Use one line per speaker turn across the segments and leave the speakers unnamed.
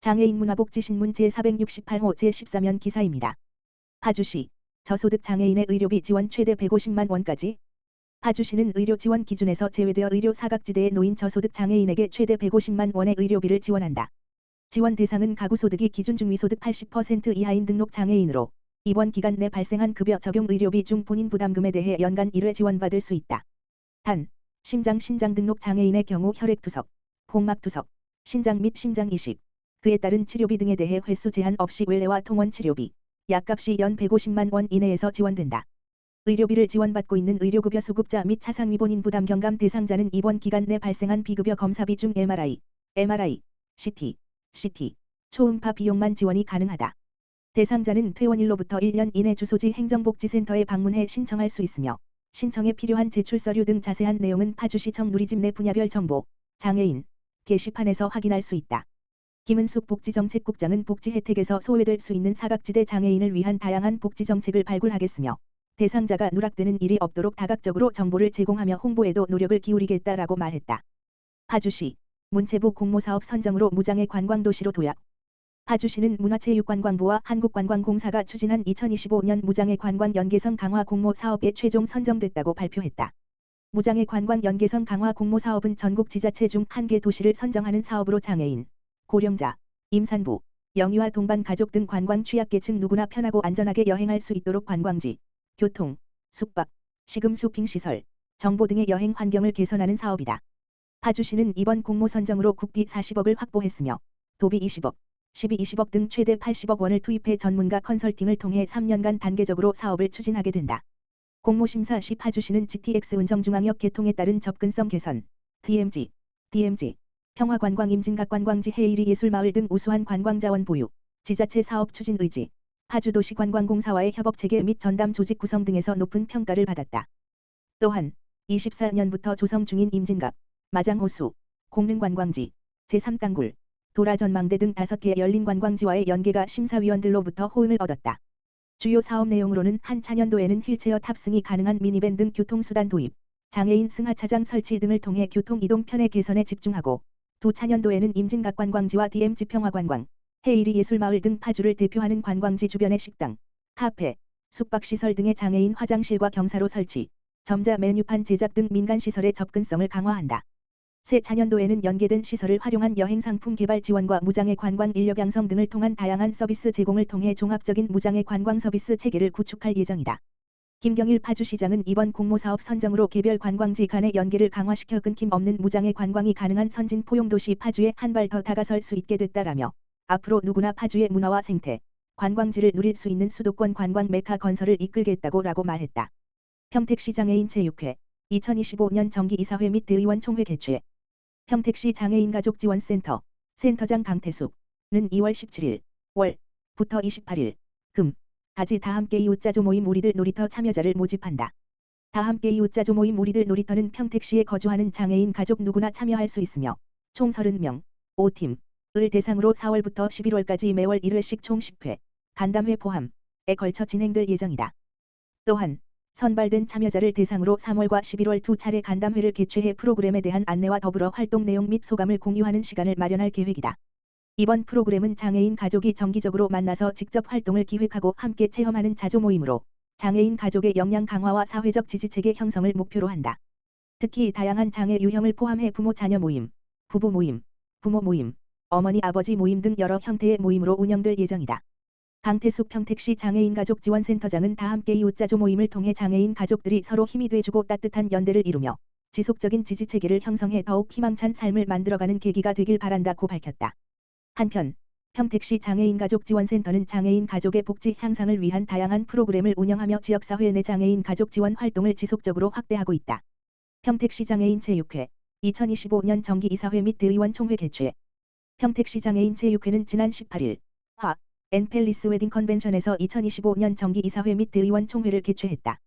장애인 문화복지신문 제468호 제14면 기사입니다. 파주시 저소득 장애인의 의료비 지원 최대 150만 원까지. 파주시는 의료 지원 기준에서 제외되어 의료 사각지대에 놓인 저소득 장애인에게 최대 150만 원의 의료비를 지원한다. 지원 대상은 가구 소득이 기준 중위소득 80% 이하인 등록 장애인으로 입원 기간 내 발생한 급여 적용 의료비 중 본인 부담금에 대해 연간 1회 지원받을 수 있다. 단, 심장 신장 등록 장애인의 경우 혈액투석, 복막투석, 신장 및 심장 이식, 그에 따른 치료비 등에 대해 횟수 제한 없이 외래와 통원 치료비, 약값이 연 150만 원 이내에서 지원된다. 의료비를 지원받고 있는 의료급여 수급자 및 차상위 본인 부담 경감 대상자는 입원 기간 내 발생한 비급여 검사비 중 MRI, CT, 초음파 비용만 지원이 가능하다. 대상자는 퇴원일로부터 1년 이내 주소지 행정복지센터에 방문해 신청할 수 있으며 신청에 필요한 제출 서류 등 자세한 내용은 파주시청 누리집 내 분야별 정보, 장애인 게시판에서 확인할 수 있다. 김은숙 복지정책국장은 복지 혜택에서 소외될 수 있는 사각지대 장애인을 위한 다양한 복지 정책을 발굴하겠으며 대상자가 누락되는 일이 없도록 다각적으로 정보를 제공하며 홍보에도 노력을 기울이겠다라고 말했다. 파주시 문체부 공모사업 선정으로 무장애 관광도시로 도약. 파주시는 문화체육관광부와 한국관광공사가 추진한 2025년 무장애 관광 연계성 강화 공모 사업에 최종 선정됐다고 발표했다. 무장애 관광 연계성 강화 공모 사업은 전국 지자체 중 1개 도시를 선정하는 사업으로 장애인, 고령자, 임산부, 영유아 동반 가족 등 관광 취약계층 누구나 편하고 안전하게 여행할 수 있도록 관광지, 교통, 숙박, 식음 쇼핑시설, 정보 등의 여행 환경을 개선하는 사업이다. 파주시는 이번 공모 선정으로 국비 40억을 확보했으며 도비 20억, 시비 20억 등 최대 80억 원을 투입해 전문가 컨설팅을 통해 3년간 단계적으로 사업을 추진하게 된다. 공모심사 시 파주시는 GTX 은정중앙역 개통에 따른 접근성 개선, DMG, 평화관광 임진각관광지 해이리 예술마을 등 우수한 관광자원 보유, 지자체 사업 추진 의지, 파주도시관광공사와의 협업체계 및 전담 조직 구성 등에서 높은 평가를 받았다. 또한 24년부터 조성 중인 임진각, 마장호수, 공릉관광지, 제3땅굴, 도라전망대 등 5개 열린 관광지와의 연계가 심사위원들로부터 호응을 얻었다. 주요 사업 내용으로는 한 차년도에는 휠체어 탑승이 가능한 미니밴 등 교통수단 도입, 장애인 승하차장 설치 등을 통해 교통이동 편의 개선에 집중하고 두 차년도에는 임진각관광지와 DMG 평화관광, 해이리 예술마을 등 파주를 대표하는 관광지 주변의 식당, 카페, 숙박시설 등의 장애인 화장실과 경사로 설치, 점자 메뉴판 제작 등 민간시설의 접근성을 강화한다. 새 차년도에는 연계된 시설을 활용한 여행상품 개발 지원과 무장애 관광 인력 양성 등을 통한 다양한 서비스 제공을 통해 종합적인 무장애 관광 서비스 체계를 구축할 예정이다. 김경일 파주시장은 이번 공모사업 선정으로 개별 관광지 간의 연계를 강화시켜 끊김 없는 무장애 관광이 가능한 선진 포용도시 파주에 한 발 더 다가설 수 있게 됐다라며 앞으로 누구나 파주의 문화와 생태, 관광지를 누릴 수 있는 수도권 관광 메카 건설을 이끌겠다고 라고 말했다. 평택시 장애인 제6회 2025년 정기이사회 및 대의원 총회 개최. 평택시 장애인가족지원센터 센터장 강태숙은 2월 17일 월부터 28일 금까지 다함께 이웃자조 모임 우리들 놀이터 참여자를 모집한다. 다함께 이웃자조 모임 우리들 놀이터는 평택시에 거주하는 장애인 가족 누구나 참여할 수 있으며 총 30명 5팀을 대상으로 4월부터 11월까지 매월 1회씩 총 10회 간담회 포함에 걸쳐 진행될 예정이다. 또한 선발된 참여자를 대상으로 3월과 11월 두 차례 간담회를 개최해 프로그램에 대한 안내와 더불어 활동 내용 및 소감을 공유하는 시간을 마련할 계획이다. 이번 프로그램은 장애인 가족이 정기적으로 만나서 직접 활동을 기획하고 함께 체험하는 자조 모임으로 장애인 가족의 역량 강화와 사회적 지지체계 형성을 목표로 한다. 특히 다양한 장애 유형을 포함해 부모 자녀 모임, 부부 모임, 부모 모임, 어머니 아버지 모임 등 여러 형태의 모임으로 운영될 예정이다. 강태숙 평택시 장애인가족지원센터장은 다함께 이웃자조 모임을 통해 장애인 가족들이 서로 힘이 돼주고 따뜻한 연대를 이루며 지속적인 지지체계를 형성해 더욱 희망찬 삶을 만들어가는 계기가 되길 바란다고 밝혔다. 한편 평택시 장애인가족지원센터는 장애인 가족의 복지 향상을 위한 다양한 프로그램을 운영하며 지역사회 내 장애인 가족 지원 활동을 지속적으로 확대하고 있다. 평택시 장애인 제6회 2025년 정기이사회 및 대의원 총회 개최. 평택시 장애인 제6회는 지난 18일 화 앤팰리스 웨딩 컨벤션에서 2025년 정기이사회 및 대의원 총회를 개최했다.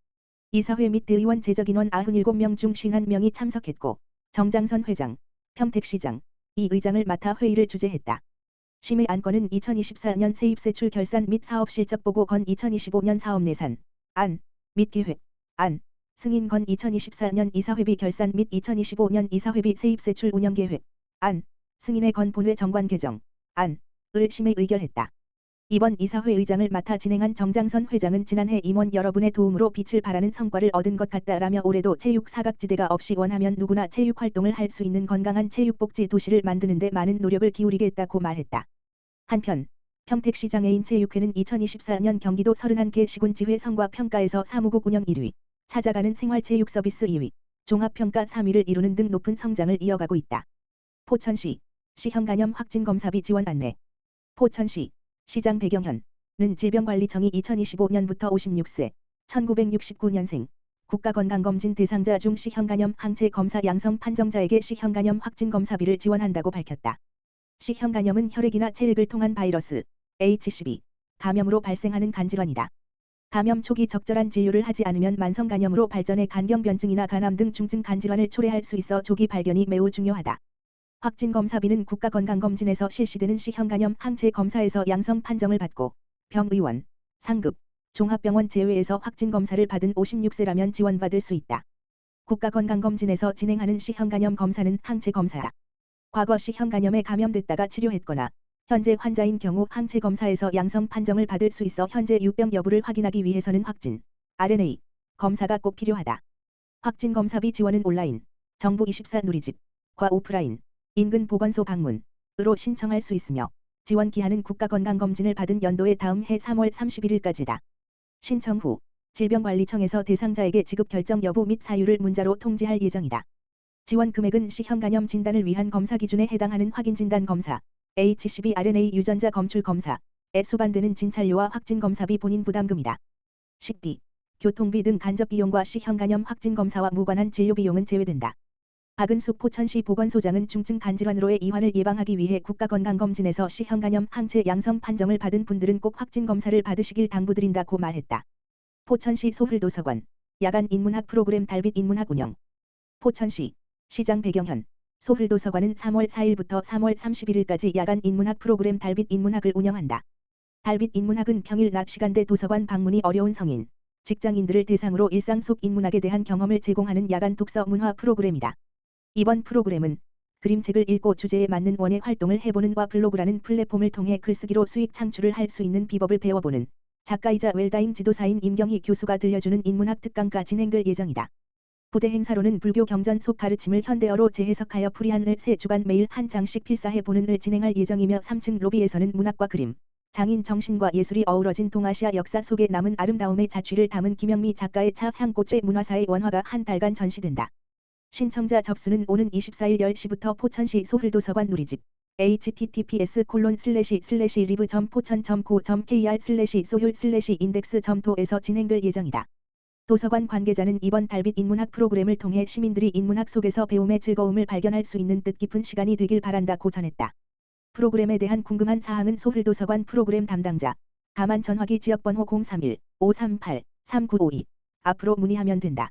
이사회 및 대의원 제적인원 97명 중 51명이 참석했고 정장선 회장, 평택시장, 이 의장을 맡아 회의를 주재했다. 심의 안건은 2024년 세입세출 결산 및 사업실적보고 건 2025년 사업예산 안 및 계획 안 승인 건 2024년 이사회비 결산 및 2025년 이사회비 세입세출 운영계획 안 승인의 건 본회 정관 개정 안 심의 의결했다. 이번 이사회 의장을 맡아 진행한 정장선 회장은 지난해 임원 여러분의 도움으로 빛을 발하는 성과를 얻은 것 같다라며 올해도 체육 사각지대가 없이 원하면 누구나 체육 활동을 할 수 있는 건강한 체육복지 도시를 만드는 데 많은 노력을 기울이겠다고 말했다. 한편 평택시장애인 체육회는 2024년 경기도 31개 시군지회 성과 평가에서 사무국 운영 1위, 찾아가는 생활체육 서비스 2위, 종합평가 3위를 이루는 등 높은 성장을 이어가고 있다. 포천시 시형 간염 확진 검사비 지원 안내. 포천시 시장 배경현은 질병관리청이 2025년부터 56세 1969년생 국가건강검진 대상자 중 시형 간염 항체 검사 양성 판정자에게 시형 간염 확진 검사비를 지원한다고 밝혔다. 시형 간염은 혈액이나 체액을 통한 바이러스 HCV 감염으로 발생하는 간질환이다. 감염 초기 적절한 진료를 하지 않으면 만성 간염으로 발전해 간경변증이나 간암 등 중증 간질환을 초래할 수 있어 조기 발견이 매우 중요하다. 확진 검사비는 국가건강검진에서 실시되는 시형 간염 항체 검사에서 양성 판정을 받고 병의원, 상급, 종합병원 제외에서 확진 검사를 받은 56세라면 지원받을 수 있다. 국가건강검진에서 진행하는 시형 간염 검사는 항체 검사다. 과거 시형 간염에 감염됐다가 치료했거나 현재 환자인 경우 항체 검사에서 양성 판정을 받을 수 있어 현재 유병 여부를 확인하기 위해서는 확진, RNA 검사가 꼭 필요하다. 확진 검사비 지원은 온라인, 정부24 누리집과 오프라인, 인근 보건소 방문으로 신청할 수 있으며 지원 기한은 국가건강검진을 받은 연도의 다음 해 3월 31일까지다. 신청 후 질병관리청에서 대상자에게 지급 결정 여부 및 사유를 문자로 통지할 예정이다. 지원 금액은 시형 간염 진단을 위한 검사 기준에 해당하는 확인 진단 검사, HCV RNA 유전자 검출 검사에 수반되는 진찰료와 확진 검사비 본인 부담금이다. 식비, 교통비 등 간접 비용과 시형 간염 확진 검사와 무관한 진료 비용은 제외된다. 박은숙 포천시 보건소장은 중증 간질환으로의 이환을 예방하기 위해 국가건강검진에서 시형 간염 항체 양성 판정을 받은 분들은 꼭 확진 검사를 받으시길 당부드린다고 말했다. 포천시 소흘도서관 야간 인문학 프로그램 달빛 인문학 운영. 포천시 시장 배경현 소흘도서관은 3월 4일부터 3월 31일까지 야간 인문학 프로그램 달빛 인문학을 운영한다. 달빛 인문학은 평일 낮 시간대 도서관 방문이 어려운 성인, 직장인들을 대상으로 일상 속 인문학에 대한 경험을 제공하는 야간 독서 문화 프로그램이다. 이번 프로그램은 그림책을 읽고 주제에 맞는 원예 활동을 해보는 와 블로그라는 플랫폼을 통해 글쓰기로 수익 창출을 할 수 있는 비법을 배워보는 작가이자 웰다임 지도사인 임경희 교수가 들려주는 인문학 특강과 진행될 예정이다. 부대 행사로는 불교 경전 속 가르침을 현대어로 재해석하여 풀이한을 3주간 매일 한 장씩 필사해보는을 진행할 예정이며 3층 로비에서는 문학과 그림, 장인 정신과 예술이 어우러진 동아시아 역사 속에 남은 아름다움의 자취를 담은 김영미 작가의 차 향꽃의 문화사의 원화가 한 달간 전시된다. 신청자 접수는 오는 24일 10시부터 포천시 소흘도서관 누리집 https://live.pocheon.co.kr/sohyul/index.to에서 진행될 예정이다. 도서관 관계자는 이번 달빛 인문학 프로그램을 통해 시민들이 인문학 속에서 배움의 즐거움을 발견할 수 있는 뜻깊은 시간이 되길 바란다고 전했다. 프로그램에 대한 궁금한 사항은 소흘도서관 프로그램 담당자, 다만 전화기 지역번호 031-538-3952 앞으로 문의하면 된다.